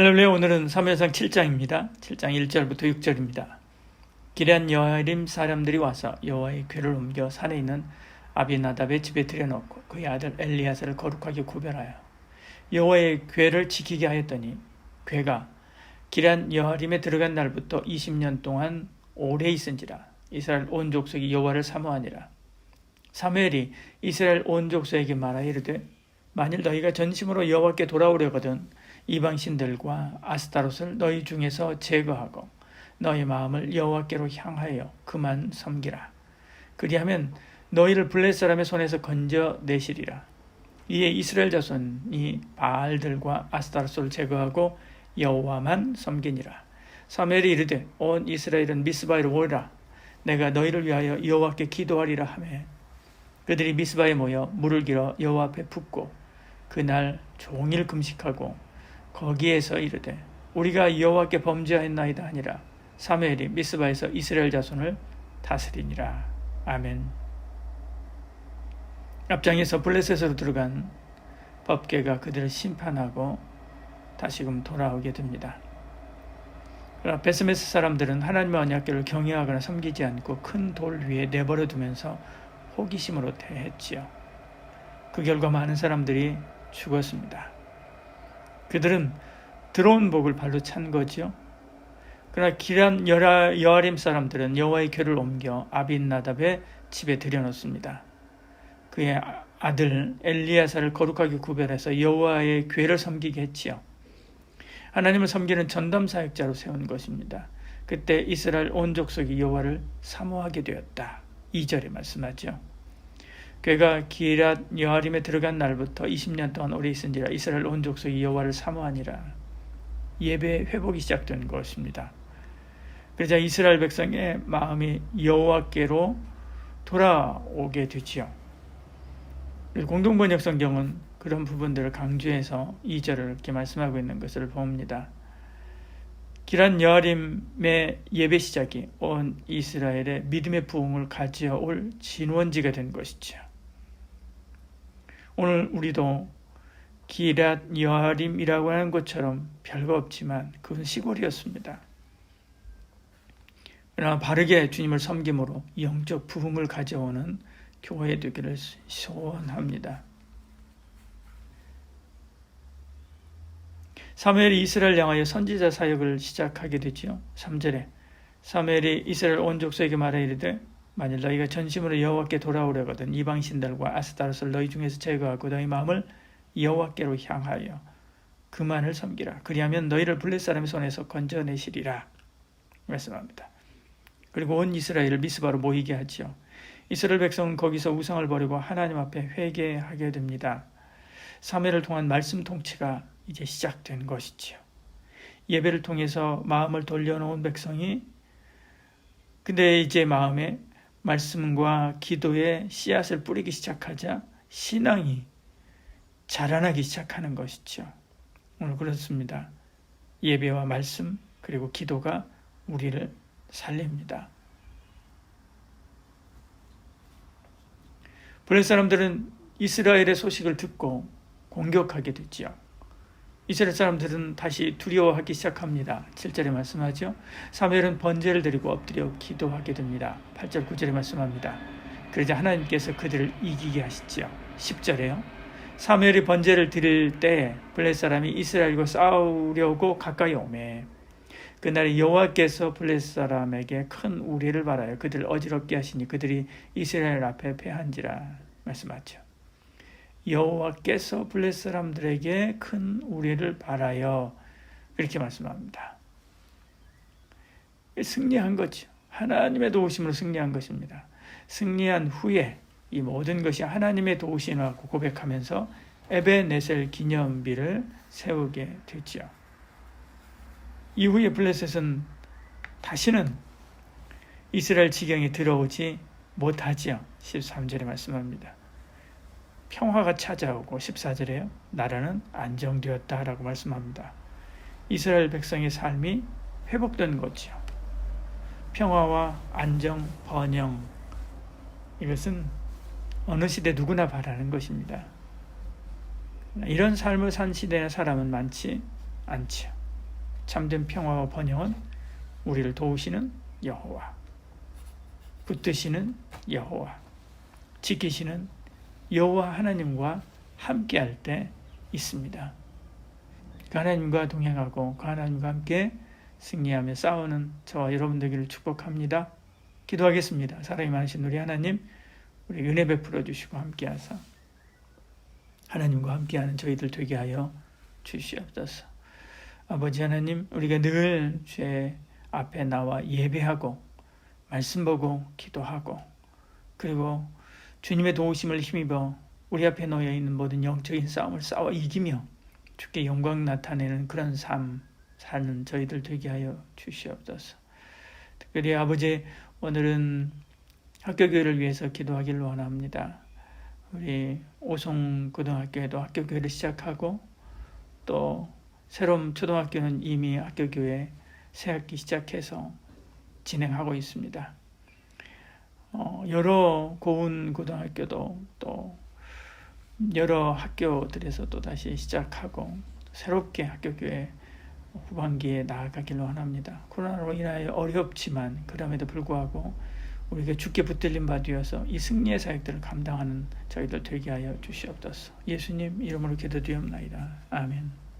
할렐루야. 오늘은 사무엘상 7장입니다. 7장 1절부터 6절입니다. 기럇 여아림 사람들이 와서 여호와의 궤를 옮겨 산에 있는 아비나답의 집에 들여놓고 그의 아들 엘리야사를 거룩하게 구별하여 여호와의 궤를 지키게 하였더니 궤가 기럇 여아림에 들어간 날부터 20년 동안 오래 있은지라. 이스라엘 온 족속이 여호와를 사모하니라. 사무엘이 이스라엘 온 족속에게 말하여 이르되 만일 너희가 전심으로 여호와께 돌아오려거든 이방 신들과 아스타롯을 너희 중에서 제거하고 너희 마음을 여호와께로 향하여 그만 섬기라. 그리하면 너희를 블레셋 사람의 손에서 건져내시리라. 이에 이스라엘 자손이 바알들과 아스타롯을 제거하고 여호와만 섬기니라. 사무엘이 이르되 온 이스라엘은 미스바에로 오리라. 내가 너희를 위하여 여호와께 기도하리라 하매 그들이 미스바에 모여 물을 길어 여호와 앞에 붓고 그날 종일 금식하고 거기에서 이르되 우리가 여호와께 범죄하였나이다 하니라. 사무엘이 미스바에서 이스라엘 자손을 다스리니라. 아멘. 앞장에서 블레셋으로 들어간 법궤가 그들을 심판하고 다시금 돌아오게 됩니다. 그러나 베스메스 사람들은 하나님의 언약궤를 경외하거나 섬기지 않고 큰 돌 위에 내버려 두면서 호기심으로 대했지요. 그 결과 많은 사람들이 죽었습니다. 그들은 들어온 복을 발로 찬 거지요. 그러나 기럇 여아림 사람들은 여호와의 궤를 옮겨 아빈나답의 집에 들여놓습니다. 그의 아들 엘리야사를 거룩하게 구별해서 여호와의 궤를 섬기게 했지요. 하나님을 섬기는 전담 사역자로 세운 것입니다. 그때 이스라엘 온 족속이 여호와를 사모하게 되었다. 2절에 말씀하죠. 궤가 기럇 여아림에 들어간 날부터 20년 동안 오래 있은지라. 이스라엘 온 족속이 여호와를 사모하니라. 예배 회복이 시작된 것입니다. 그러자 이스라엘 백성의 마음이 여호와께로 돌아오게 되지요. 공동번역 성경은 그런 부분들을 강조해서 2절을 이렇게 말씀하고 있는 것을 봅니다. 기럇 여아림의 예배 시작이 온 이스라엘의 믿음의 부흥을 가져올 진원지가 된 것이죠. 오늘 우리도 기럇 여아림이라고 하는 것처럼 별거 없지만 그건 시골이었습니다. 그러나 바르게 주님을 섬김으로 영적 부흥을 가져오는 교회 되기를 소원합니다. 사무엘이 이스라엘 향하여 선지자 사역을 시작하게 되지요. 3절에 사무엘이 이스라엘 온 족속에게 말하여 이르되 만일 너희가 전심으로 여호와께 돌아오려거든 이방 신들과 아스타롯을 너희 중에서 제거하고 너희 마음을 여호와께로 향하여 그만을 섬기라. 그리하면 너희를 블레셋 사람의 손에서 건져내시리라 말씀합니다. 그리고 온 이스라엘을 미스바로 모이게 하지요. 이스라엘 백성은 거기서 우상을 버리고 하나님 앞에 회개하게 됩니다. 사무엘을 통한 말씀 통치가 이제 시작된 것이지요. 예배를 통해서 마음을 돌려놓은 백성이 근데 이제 마음에 말씀과 기도의 씨앗을 뿌리기 시작하자 신앙이 자라나기 시작하는 것이죠. 오늘 그렇습니다. 예배와 말씀 그리고 기도가 우리를 살립니다. 블레셋 사람들은 이스라엘의 소식을 듣고 공격하게 됐지요. 이스라엘 사람들은 다시 두려워하기 시작합니다. 7절에 말씀하죠. 사무엘은 번제를 드리고 엎드려 기도하게 됩니다. 8절 9절에 말씀합니다. 그러자 하나님께서 그들을 이기게 하시죠. 10절에요. 사무엘이 번제를 드릴 때 블레셋 사람이 이스라엘과 싸우려고 가까이 오매 그날에 여호와께서 블레셋 사람에게 큰 우레를 발하여 그들을 어지럽게 하시니 그들이 이스라엘 앞에 패한지라 말씀하죠. 여호와께서 블레셋 사람들에게 큰 우레를 발하여 그렇게 말씀합니다. 승리한 거죠. 하나님의 도우심으로 승리한 것입니다. 승리한 후에 이 모든 것이 하나님의 도우심이라고 고백하면서 에베네셀 기념비를 세우게 되지요. 이후에 블레셋은 다시는 이스라엘 지경에 들어오지 못하지요. 13절에 말씀합니다. 평화가 찾아오고 14절에요. 나라는 안정되었다라고 말씀합니다. 이스라엘 백성의 삶이 회복된 거죠. 평화와 안정, 번영 이것은 어느 시대 누구나 바라는 것입니다. 이런 삶을 산 시대의 사람은 많지 않죠. 참된 평화와 번영은 우리를 도우시는 여호와, 붙드시는 여호와, 지키시는 여호와 하나님과 함께할 때 있습니다. 그 하나님과 동행하고 그 하나님과 함께 승리하며 싸우는 저와 여러분 되기를 축복합니다. 기도하겠습니다. 사랑이 많으신 우리 하나님, 우리 은혜 베풀어 주시고 함께하사 하나님과 함께하는 저희들 되게 하여 주시옵소서. 아버지 하나님, 우리가 늘 주의 앞에 나와 예배하고 말씀 보고 기도하고 그리고 주님의 도우심을 힘입어 우리 앞에 놓여 있는 모든 영적인 싸움을 싸워 이기며 주께 영광 나타내는 그런 삶 사는 저희들 되게 하여 주시옵소서. 특별히 아버지, 오늘은 학교교회를 위해서 기도하기를 원합니다. 우리 오송고등학교에도 학교교회를 시작하고 또 새로운 초등학교는 이미 학교교회 새학기 시작해서 진행하고 있습니다. 여러 고운고등학교도 또 여러 학교들에서 또 다시 시작하고 새롭게 학교교회 후반기에 나아가기를 원합니다. 코로나로 인하여 어렵지만 그럼에도 불구하고 우리가 주께 붙들린 바 되어서 이 승리의 사역들을 감당하는 저희들 되게 하여 주시옵소서. 예수님 이름으로 기도드리옵나이다. 아멘.